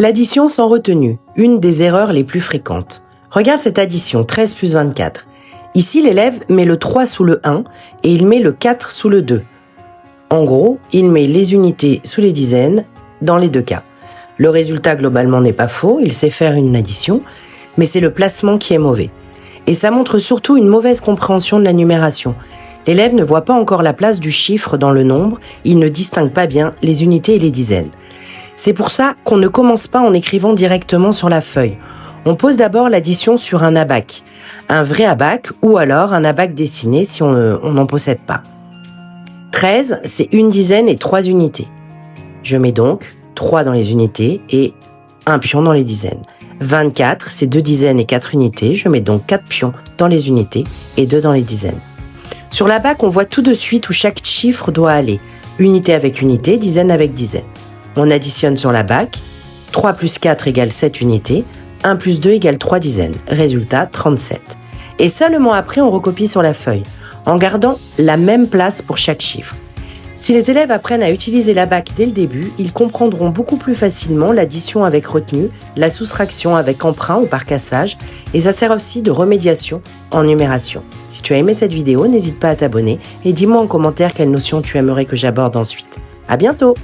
L'addition sans retenue, une des erreurs les plus fréquentes. Regarde cette addition, 13 plus 24. Ici, l'élève met le 3 sous le 1 et il met le 4 sous le 2. En gros, il met les unités sous les dizaines dans les deux cas. Le résultat globalement n'est pas faux, il sait faire une addition, mais c'est le placement qui est mauvais. Et ça montre surtout une mauvaise compréhension de la numération. L'élève ne voit pas encore la place du chiffre dans le nombre, il ne distingue pas bien les unités et les dizaines. C'est pour ça qu'on ne commence pas en écrivant directement sur la feuille. On pose d'abord l'addition sur un abac, un vrai abac ou alors un abac dessiné si on n'en possède pas. 13, c'est une dizaine et 3 unités. Je mets donc 3 dans les unités et un pion dans les dizaines. 24, c'est 2 dizaines et 4 unités. Je mets donc 4 pions dans les unités et 2 dans les dizaines. Sur l'abac, on voit tout de suite où chaque chiffre doit aller. Unité avec unité, dizaine avec dizaine. On additionne sur l'abac. 3 plus 4 égale 7 unités. 1 plus 2 égale 3 dizaines. Résultat, 37. Et seulement après, on recopie sur la feuille, en gardant la même place pour chaque chiffre. Si les élèves apprennent à utiliser l'abac dès le début, ils comprendront beaucoup plus facilement l'addition avec retenue, la soustraction avec emprunt ou par cassage, et ça sert aussi de remédiation en numération. Si tu as aimé cette vidéo, n'hésite pas à t'abonner et dis-moi en commentaire quelle notion tu aimerais que j'aborde ensuite. À bientôt!